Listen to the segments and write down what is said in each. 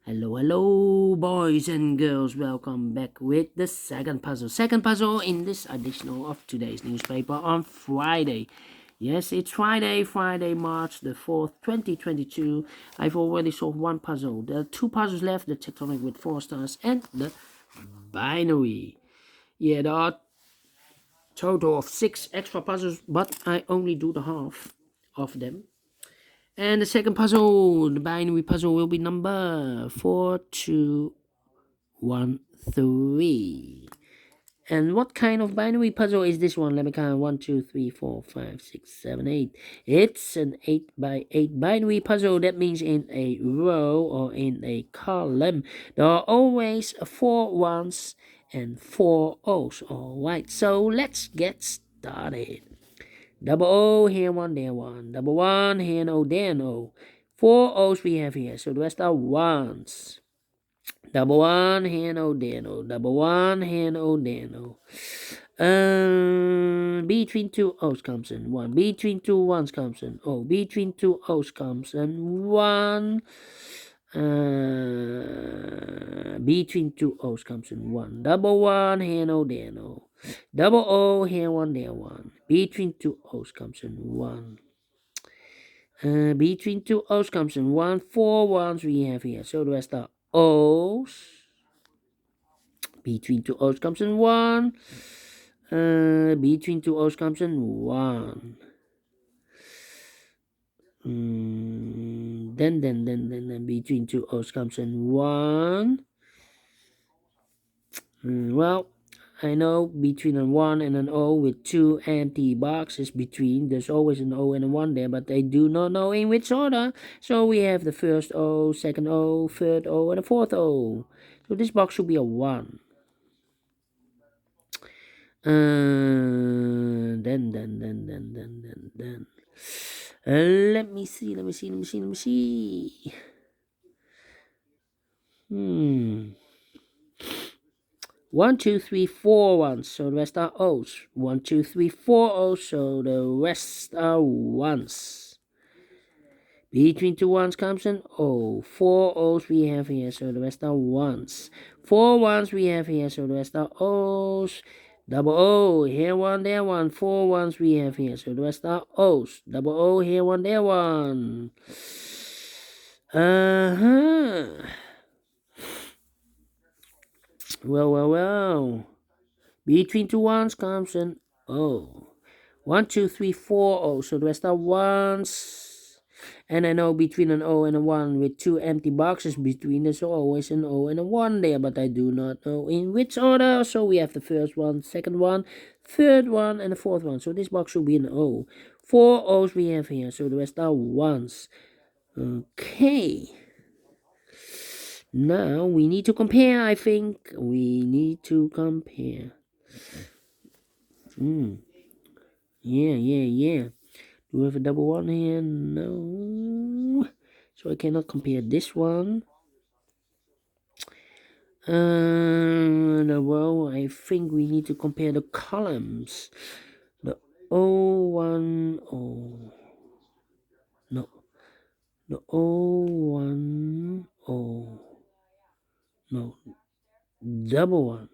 Hello, boys and girls. Welcome back with the second puzzle. Second puzzle in this edition of today's newspaper on Friday. Yes, it's Friday, March the 4th, 2022. I've already solved one puzzle. There are two puzzles left, the tectonic with 4 stars and the binary. Yeah, there are total of 6 extra puzzles, but I only do the half of them. And the second puzzle, the binary puzzle, will be number 4213. And what kind of binary puzzle is this one? Let me count. 1, 2, 3, 4, 5, 6, 7, 8. It's an 8 by 8 binary puzzle. That means in a row or in a column, there are always 4 ones and 4 O's. Alright, so let's get started. Double O, here one, there one. Double one, here no, there no. 4 O's we have here, so the rest are ones. Double one, here no, there no. Double one, here no, there no. Between 2 O's comes in 1. Between 2 ones comes in O. Between 2 O's comes in 1. Between 2 O's comes in 1. Double one, here no, there no. Double O, here one, there one. Between 2 O's comes in 1. Between 2 O's comes in 1. 4 ones we have here, so the rest are O's. Between 2 O's comes in 1. Between 2 O's comes in 1. Then between 2 O's comes in 1. Well, I know between a 1 and an O with 2 empty boxes between, there's always an O and a 1 there, but I do not know in which order. So we have the first O, second O, third O, and a fourth O. So this box should be a 1. Then. Let me see. 1, 2, 3, 4 ones, so the rest are O's. 1, 2, 3, 4 O's, so the rest are ones. Between 2 ones comes an O. 4 O's we have here, so the rest are ones. 4 ones we have here, so the rest are O's. Double O, here one, there one. 4 ones we have here, so the rest are O's. Double O, here one, there one. Well. Between 2 ones comes an O. 1, 2, 3, 4 O. So the rest are ones. And I know between an O and a 1 with 2 empty boxes between, there's always an O and a 1 there, but I do not know in which order. So we have the first one, second one, third one, and the fourth one. So this box should be an O. 4 O's we have here, so the rest are ones. Okay. Now we need to compare, I think. We need to compare. Yeah. Do we have a double one here? No. So I cannot compare this one. Well, I think we need to compare the columns. The O1, O. No. The O1, O. No. Double one.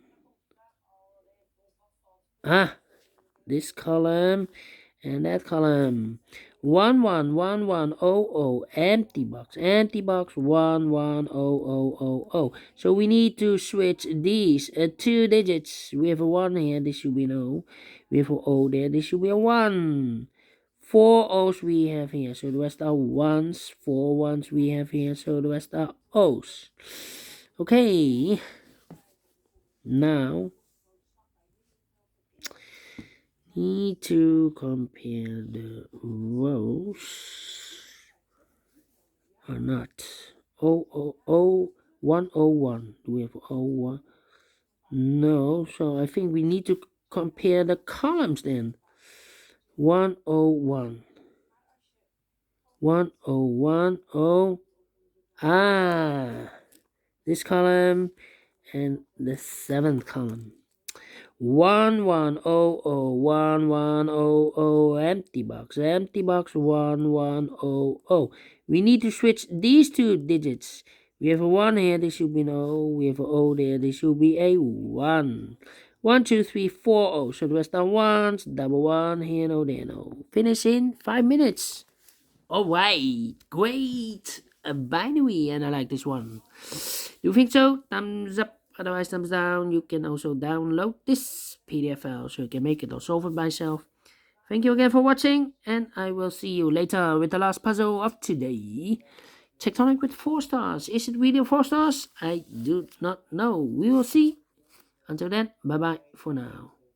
This column and that column. 1 1 1 1 0 0 empty box 1 1 0 0 0 0. So we need to switch these 2 digits. We have a 1 here, this should be an O. We have an O there, this should be a 1. 4 O's we have here, so the rest are ones. 4 ones we have here, so the rest are O's. Okay, now need to compare the rows or not. 101. Do we have 01? No, so I think we need to compare the columns then. 101. 101. This column and the 7th column. 1 1 0 0 1 1 0 0 empty box 1 1 0 0. We need to switch these 2 digits. We have a 1 here, this should be an O. We have a O there, this should be a 1. 1, 2, 3, 4 O. So the rest are 1s, double 1, here no, there no. Finish in 5 minutes. Alright, great. A binary, and I like this one. Do you think so? Thumbs up, otherwise thumbs down. You can also download this PDF file so you can make it or solve it by yourself. Thank you again for watching, and I will see you later with the last puzzle of today. Tectonic with 4 stars. Is it really 4 stars? I do not know. We will see. Until then, bye bye for now.